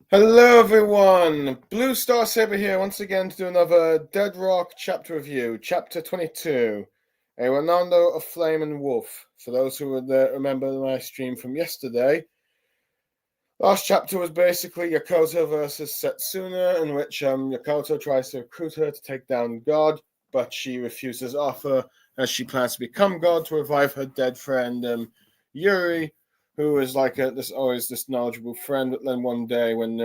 Hello everyone, Blue Star Saber here once again to do another Dead Rock chapter review, chapter 22, A Renando of Flame and Wolf. For those who would remember my stream from yesterday, last chapter was basically Yakoto versus Setsuna, in which Yakoto tries to recruit her to take down God, but she refuses offer as she plans to become God to revive her dead friend Yuri, who is like this knowledgeable friend. But then one day when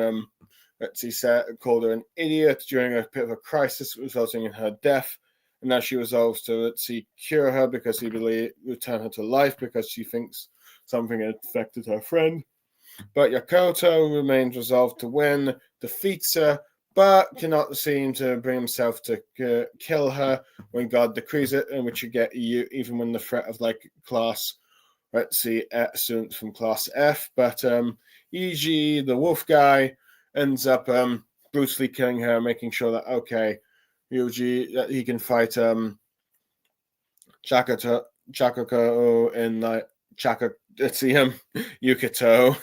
called her an idiot during a bit of a crisis, resulting in her death, and now she resolves to cure her because he believes return her to life because she thinks something had affected her friend. But Yakoto remains resolved to win, defeats her, but cannot seem to bring himself to kill her when God decrees it, in which you get even when the threat of class, students from class F. But E.G., the wolf guy, ends up brutally killing her, making sure that Yuji that he can fight Chakako in Yukito.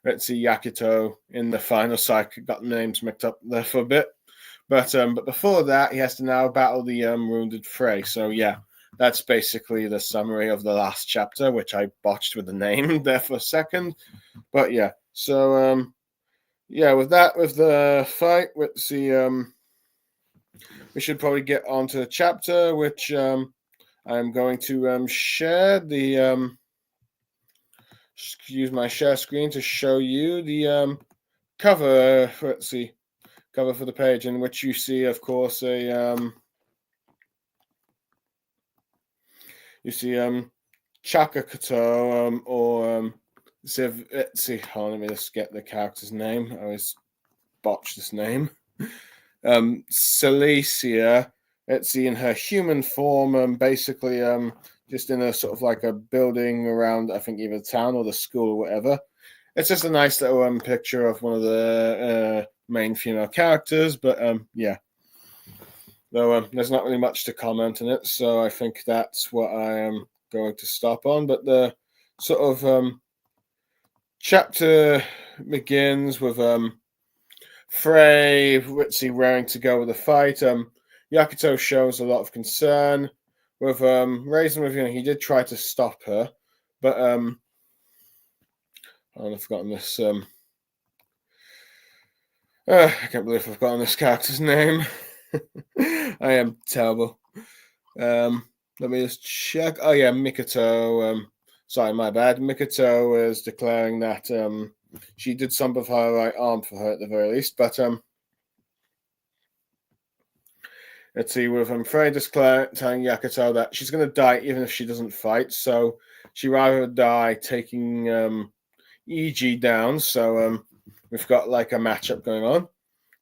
Let's see Yakito in the final. So I got the names mixed up there for a bit. But before that, he has to now battle the wounded Frey. So yeah, that's basically the summary of the last chapter, which I botched with the name there for a second. But yeah, so with the fight, let's see. We should probably get onto the chapter, which I'm going to share the use my share screen to show you the cover. Let's see, cover for the page, in which you see, of course, Chakakoto or let's see. Hold on, let me just get the character's name. I always botch this name. Celicia. Let's see, in her human form, basically just in a sort of like a building around, I think, either the town or the school or whatever. It's just a nice little picture of one of the main female characters, but yeah. Though there's not really much to comment on it, so I think that's what I am going to stop on. But the sort of chapter begins with Frey, Ritzy raring to go with the fight. Yakuto shows a lot of concern with raising with he did try to stop her, but I've forgotten this. I can't believe I've forgotten this character's name. I am terrible. Let me just check. Oh yeah, Mikoto. Sorry, my bad. Mikoto is declaring that she did some of her right arm for her at the very least, but let's see, with Frey telling Yakuto that she's going to die even if she doesn't fight, so she rather die taking EG down. So we've got like a matchup going on.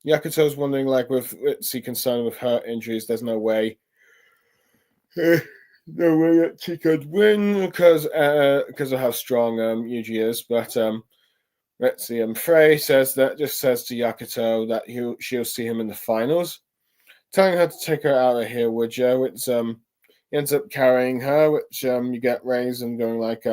Yakuto's wondering, like, with Itzy concerned with her injuries, there's no way that she could win because of how strong Yuji is. But let's see, Frey says to Yakuto that she'll see him in the finals, telling her to take her out of here, would you? Which he ends up carrying her, which you get raised and going like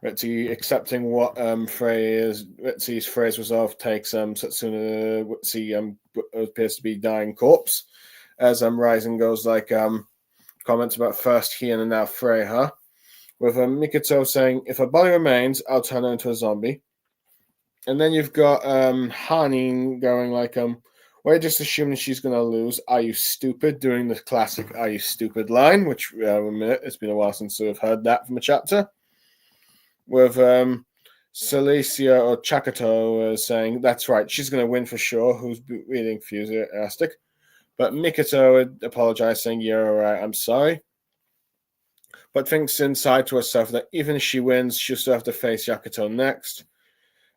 let's see, accepting what Frey's resolve takes Setsuna appears to be dying corpse, as Rising goes like comments about first he and now Frey, huh? With Mikoto saying, if her body remains, I'll turn her into a zombie. And then you've got Hani going like we're just assuming she's gonna lose. Are you stupid? Doing the classic "Are you stupid" line, which it's been a while since I've heard that from a chapter. With Celicia or Chakato saying that's right, she's gonna win for sure. Who's really enthusiastic? But Mikoto apologized, saying, "You're all right. I'm sorry." But thinks inside to herself that even if she wins, she'll still have to face Yakuto next.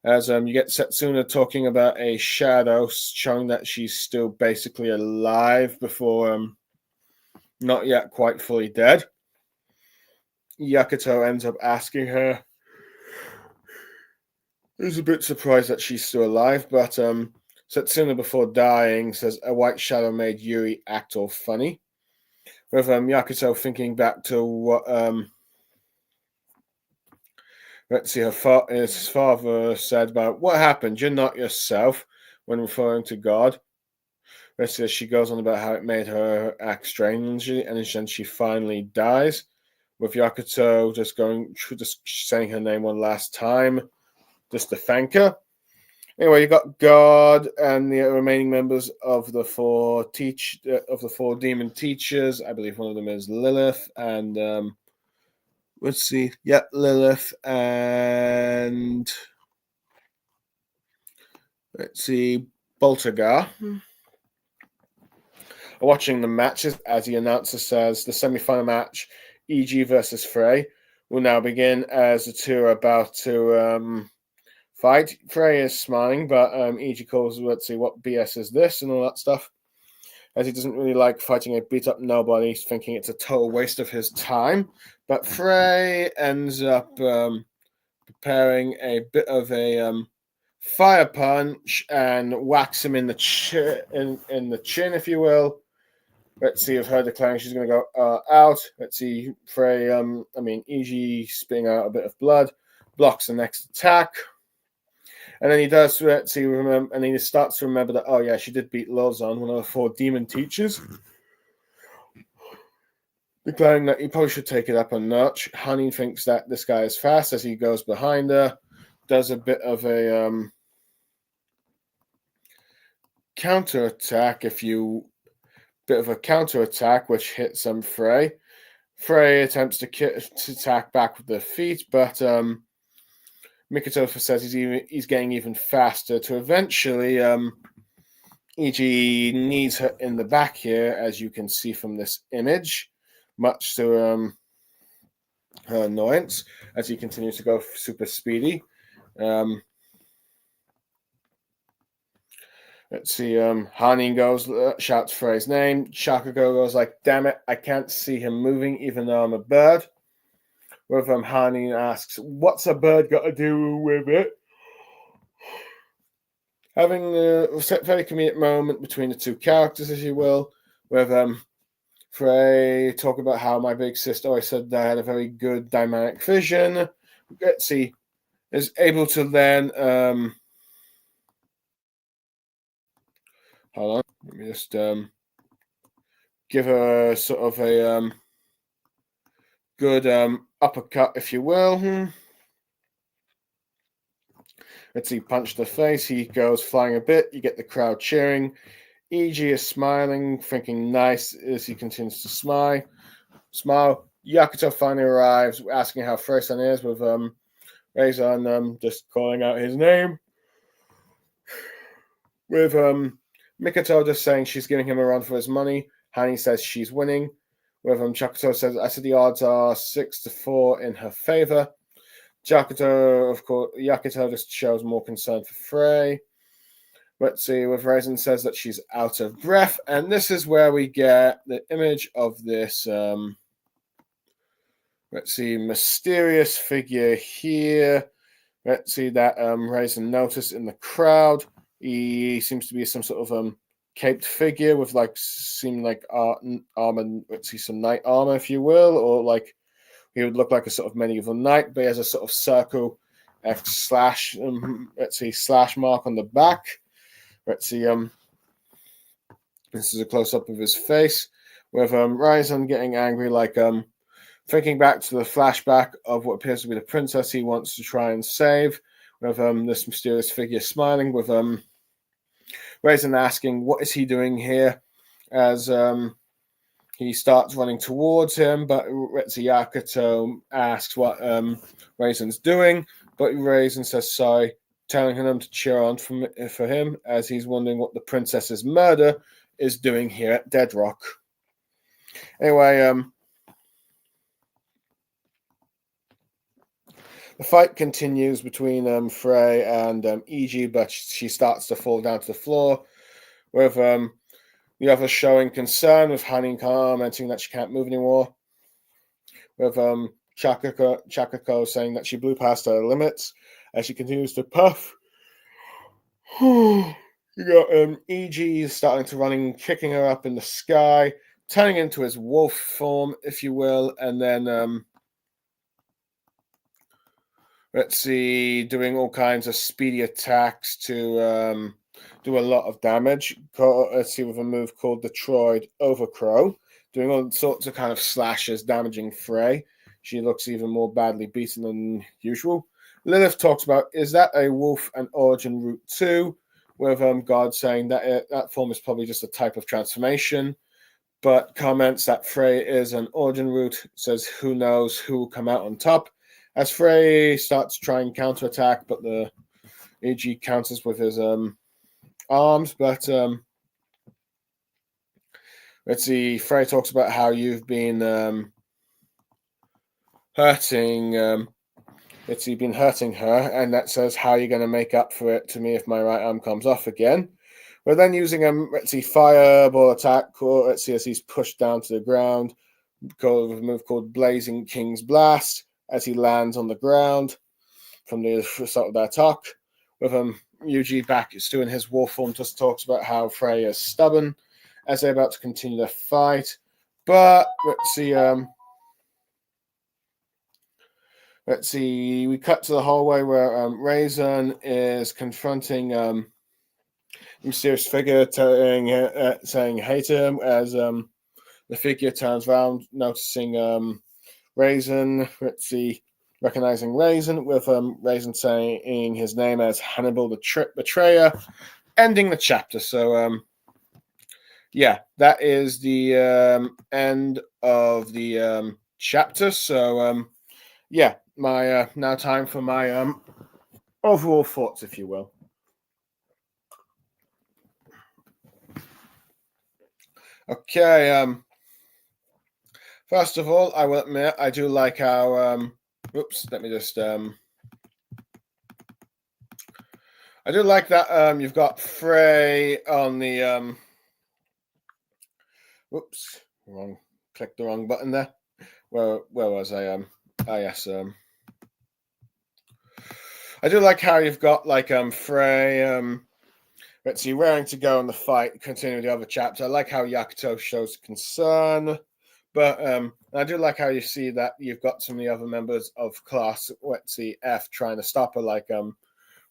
As you get Setsuna talking about a shadow, showing that she's still basically alive before not yet quite fully dead. Yakuto ends up asking her. He's a bit surprised that she's still alive, but Setsuna, before dying, says a white shadow made Yuri act all funny. With Yakuto thinking back to what Let's see, his father said about what happened. You're not yourself when referring to God. Let's see, she goes on about how it made her act strangely, and then she finally dies. With Yakuto just saying her name one last time, just to thank her. Anyway, you got God and the remaining members of the four demon teachers. I believe one of them is Lilith, and let's see, Lilith, and let's see, Boltagar. Watching the matches, as the announcer says, the semi-final match, EG versus Frey, will now begin as the two are about to fight. Frey is smiling, but EG calls, let's see, what BS is this, and all that stuff, as he doesn't really like fighting a beat-up nobody, thinking it's a total waste of his time. But Frey ends up preparing a bit of a fire punch and whacks him in the chin, if you will. Let's see if her declaring she's going to go out. Let's see, Frey, EG spitting out a bit of blood, blocks the next attack. And then he does, let's see, remember, and he starts to remember that, oh yeah, she did beat Lozon, one of the four demon teachers. Declaring that he probably should take it up a notch. Honey thinks that this guy is fast as he goes behind her, does a bit of a counterattack, which hits Frey. Frey attempts to attack back with the feet, but Mikoto says he's getting even faster to eventually EG needs her in the back here, as you can see from this image, much to her annoyance, as he continues to go super speedy. Let's see, Hanin goes, shouts Frey's name. Shakugo goes like, damn it, I can't see him moving even though I'm a bird. With Hanin asks, what's a bird got to do with it? Having a very comedic moment between the two characters, as you will, with Frey talk about how my big sister always said that I had a very good dynamic vision. Let's see, is able to then hold on, let me just give her sort of a good uppercut, if you will. Let's see, punch the face. He goes flying a bit. You get the crowd cheering. EG is smiling, thinking nice as he continues to smile. Yakuto finally arrives, asking how Frey-san is, with Reizan just calling out his name. With Mikoto just saying she's giving him a run for his money. Hani says she's winning. With Yakuto says, I said the odds are 6-4 in her favor. Yakuto just shows more concern for Frey. Let's see, with Reizan says that she's out of breath, and this is where we get the image of this, let's see, mysterious figure here. Let's see that Reizan noticed in the crowd. He seems to be some sort of caped figure with armor. Let's see, some knight armor, if you will, or like he would look like a sort of medieval knight, but he has a sort of circle slash mark on the back. Let's see, this is a close-up of his face, with Reizan getting angry, like thinking back to the flashback of what appears to be the princess he wants to try and save, with this mysterious figure smiling, with Reizan asking, what is he doing here, as he starts running towards him, but Yakuto asks what Reizan's doing, but Reizan says sorry, telling him to cheer on for him, as he's wondering what the princess's murder is doing here at Dead Rock. Anyway, the fight continues between Frey and EG, but she starts to fall down to the floor, with the other showing concern, with Hanin commenting that she can't move anymore, with Chakako saying that she blew past her limits as she continues to puff. You got EG starting to running, kicking her up in the sky, turning into his wolf form, if you will, and then let's see, doing all kinds of speedy attacks to do a lot of damage. Let's see, with a move called Detroit Overcrow, doing all sorts of kind of slashes, damaging Frey. She looks even more badly beaten than usual. Lilith talks about, is that a wolf and origin route too? With God saying that that form is probably just a type of transformation, but comments that Frey is an origin route, says who knows who will come out on top. As Frey starts to try and counterattack, but the AG counters with his arms. But let's see, Frey talks about how you've been hurting. Let's see, you've been hurting her, and that says how you're going to make up for it to me if my right arm comes off again. We're then using let's see, fireball attack. Let's see, as he's pushed down to the ground, with a move called Blazing King's Blast, as he lands on the ground from the start of the attack. With Yuji back is doing his war form, just talks about how Frey is stubborn as they're about to continue the fight. But let's see, we cut to the hallway where Raisin is confronting a mysterious figure saying hey to him, as the figure turns around, noticing Raisin. Let's see, recognizing Raisin, with Raisin saying his name as Hannibal the Betrayer, ending the chapter. So yeah, that is the end of the chapter. So yeah, my now time for my overall thoughts, if you will. Okay, first of all, I will admit I do like how oops, let me just I do like that you've got Frey on the whoops, clicked the wrong button there. Where was I? Yes, I do like how you've got like Frey let's see, raring to go in the fight, continue the other chapter. I like how Yakuto shows concern, but I do like how you see that you've got some of the other members of class, let's see, F, trying to stop her, like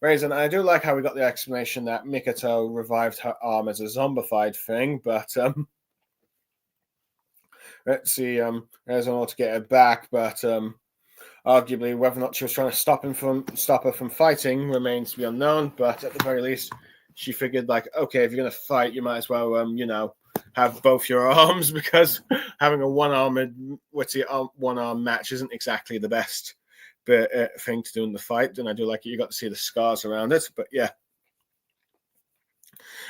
Raisin. I do like how we got the explanation that Mikoto revived her arm as a zombified thing, but let's see, there's an order to get her back, but arguably whether or not she was trying to stop her from fighting remains to be unknown. But at the very least, she figured, like, okay, if you're going to fight, you might as well, have both your arms, because having a one-armed match isn't exactly the best thing to do in the fight. And I do like it. You got to see the scars around it. But yeah.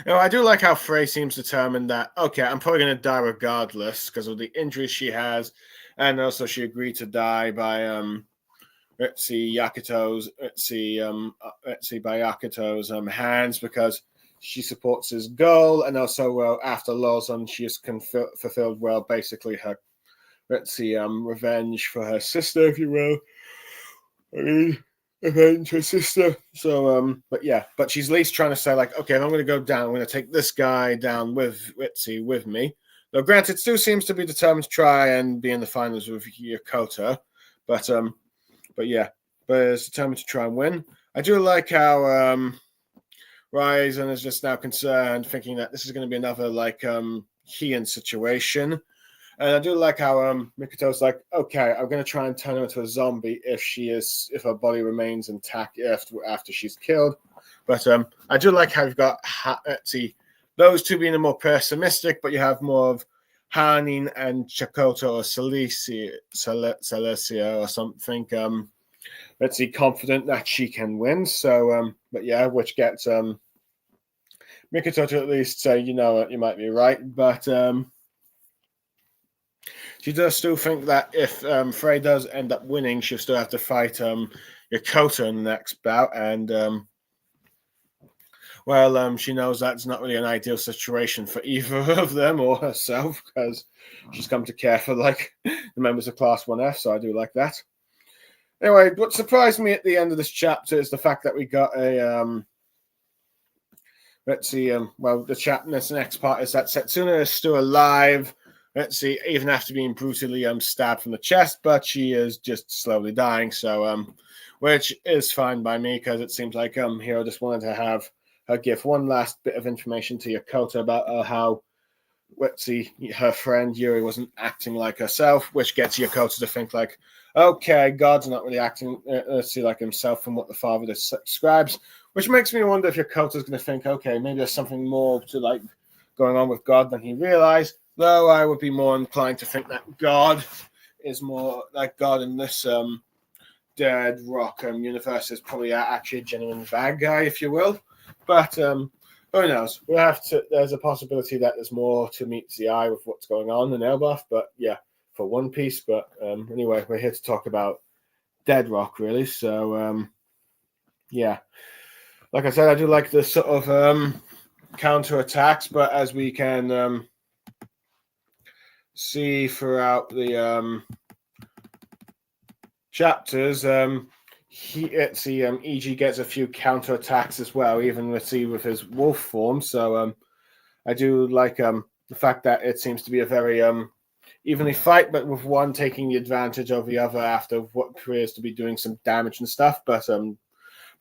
I do like how Frey seems determined that, okay, I'm probably going to die regardless because of the injuries she has. And also she agreed to die by let's see, Yakuto's by Yakuto's hands, because she supports his goal, and also after Lawson, she has fulfilled basically her revenge for her sister, if you will. I mean, avenge her sister. So but she's at least trying to say, like, okay, if I'm going to go down, I'm going to take this guy down with me. Though granted, still seems to be determined to try and be in the finals with Yokota, but is determined to try and win. I do like how Raisin is just now concerned, thinking that this is going to be another Heian situation. And I do like how Mikoto's like, okay, I'm going to try and turn her into a zombie if her body remains intact after she's killed. But I do like how you've got those two being more pessimistic, but you have more of Hanin and Chakotay or Celicia or something. Confident that she can win. So, which gets Mikoto to at least say, you know what, you might be right. But she does still think that if Frey does end up winning, she'll still have to fight Yokota in the next bout. And, she knows that's not really an ideal situation for either of them or herself, because she's come to care for, the members of Class 1F, so I do like that. Anyway, what surprised me at the end of this chapter is the fact that we got a, this next part is that Setsuna is still alive, even after being brutally stabbed from the chest, but she is just slowly dying. So which is fine by me because it seems like Hiro just wanted to have her give one last bit of information to Yokota about how her friend Yuri wasn't acting like herself, which gets Yokota to think like, okay, God's not really acting like himself from what the father describes, which makes me wonder if Yokota's going to think, okay, maybe there's something more to like going on with God than he realized. Though I would be more inclined to think that God is more like God in this Dead Rock universe is probably actually a genuine bad guy, if you will. But who knows? We'll have to. There's a possibility that there's more to meet the eye with what's going on in Elbaf. But yeah, for One Piece. But anyway, we're here to talk about Dead Rock, really. So yeah, like I said, I do like the sort of counter attacks, but as we can see throughout the chapters, EG gets a few counter attacks as well, even with his wolf form. So I do like the fact that it seems to be a very evenly fight, but with one taking the advantage of the other after what appears to be doing some damage and stuff. But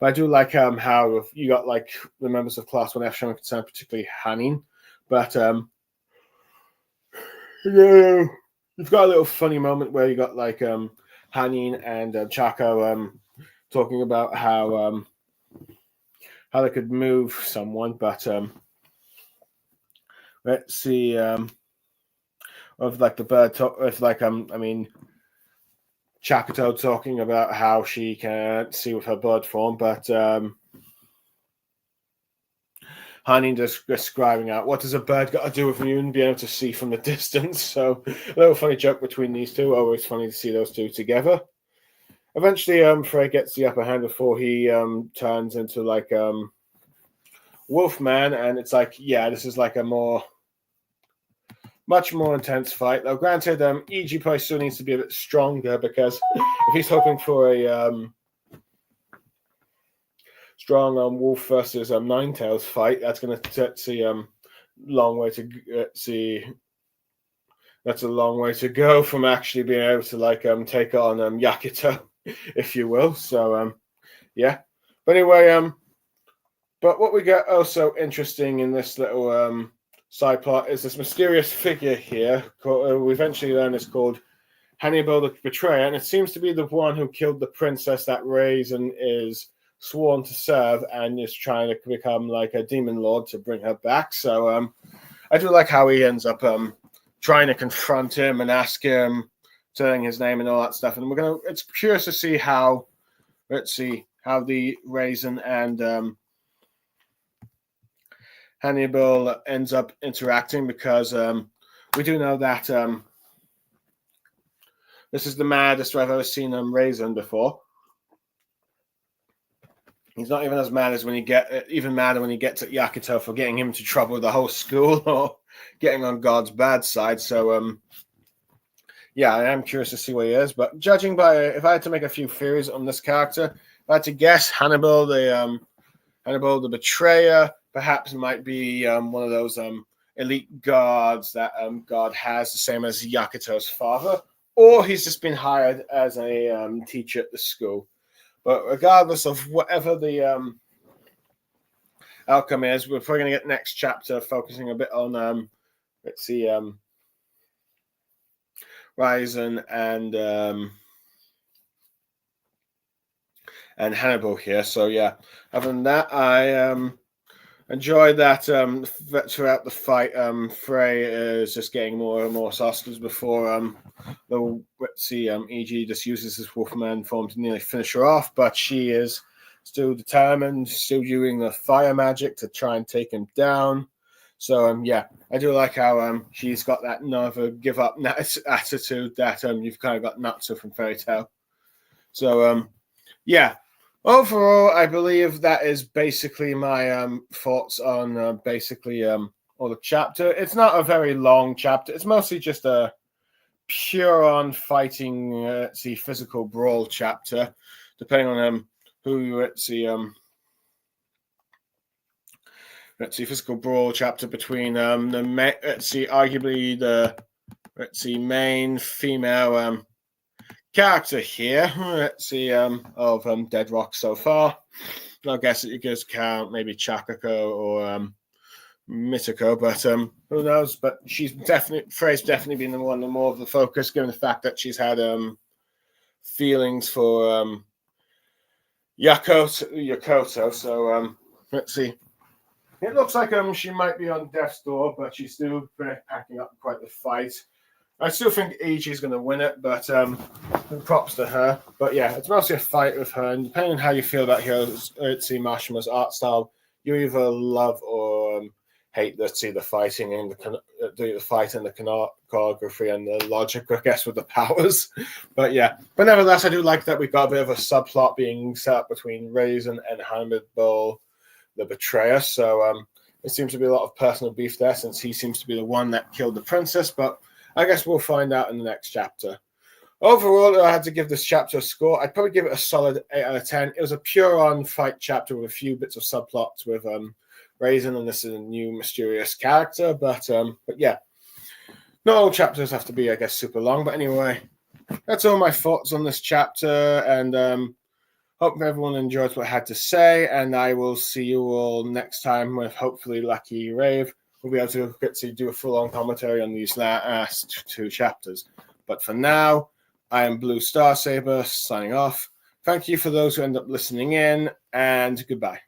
I do like how you got like the members of Class 1F showing concern, particularly Hanin. But you've got a little funny moment where you got like Hanin and Chaco talking about how they could move someone, but let's see, of like the bird talk, if like I mean, Chakato talking about how she can't see with her bird form, but Hanin just describing out what does a bird got to do with you and being able to see from the distance. So a little funny joke between these two. Always funny to see those two together. Eventually, Frey gets the upper hand before he turns into like Wolfman, and it's like, yeah, this is like a much more intense fight. Though granted, EG probably still needs to be a bit stronger because if he's hoping for a strong Wolf versus Ninetales fight, that's going to see long way to see. That's a long way to go from actually being able to like take on Yakuto, if you will. So yeah. But anyway, but what we get also interesting in this little side plot is this mysterious figure here. We eventually learn is called Hannibal the Betrayer, and it seems to be the one who killed the princess that Raisin is sworn to serve and is trying to become like a demon lord to bring her back. So I do like how he ends up trying to confront him and ask him, telling his name and all that stuff. And it's curious to see how the Raisin and Hannibal ends up interacting, because we do know that this is the maddest I've ever seen Raisin before. He's not even as mad as even madder when he gets at Yakuto for getting him into trouble with the whole school or getting on God's bad side. So yeah, I am curious to see what he is. But judging by, if I had to make a few theories on this character, if I had to guess, Hannibal the Betrayer perhaps might be one of those elite guards that God has, the same as Yakuto's father, or he's just been hired as a teacher at the school. But regardless of whatever the outcome is, we're probably going to get next chapter focusing a bit on let's see, Raisin and Hannibal here. So yeah, other than that, I enjoyed that throughout the fight, Frey is just getting more and more sauces before EG just uses his Wolfman form to nearly finish her off, but she is still determined, still using the fire magic to try and take him down. So yeah, I do like how she's got that never give up attitude that you've kind of got Natsu from Fairy Tail. So yeah. Overall, I believe that is basically my thoughts on basically all the chapter. It's not a very long chapter. It's mostly just a pure on fighting, physical brawl chapter, depending on who physical brawl chapter between arguably the main female character here. Let's see of Dead Rock so far. I guess you could count maybe Chakako or Mitoko, but who knows? But Frey's definitely been the one more of the focus, given the fact that she's had feelings for Yakoto. So let's see. It looks like she might be on death's door, but she's still packing up quite the fight. I still think Ichi is going to win it, but props to her. But yeah, it's mostly a fight with her, and depending on how you feel about Hirotsuki Mashima's art style, you either love or hate the fighting and the fight and the choreography and the logic, I guess, with the powers. But yeah, but nevertheless, I do like that we've got a bit of a subplot being set up between Raisin and Hannibal, the betrayer. So it seems to be a lot of personal beef there, since he seems to be the one that killed the princess. But I guess we'll find out in the next chapter. Overall, I had to give this chapter a score. I'd probably give it a solid 8 out of 10. It was a pure on fight chapter with a few bits of subplots with Raisin, and this is a new mysterious character. But yeah, not all chapters have to be, I guess, super long. But anyway, that's all my thoughts on this chapter, and hope everyone enjoys what I had to say. And I will see you all next time with hopefully Lucky Rave. We'll be able to get to do a full-on commentary on these last 2 chapters. But for now, I am Blue Star Saber signing off. Thank you for those who end up listening in, and goodbye.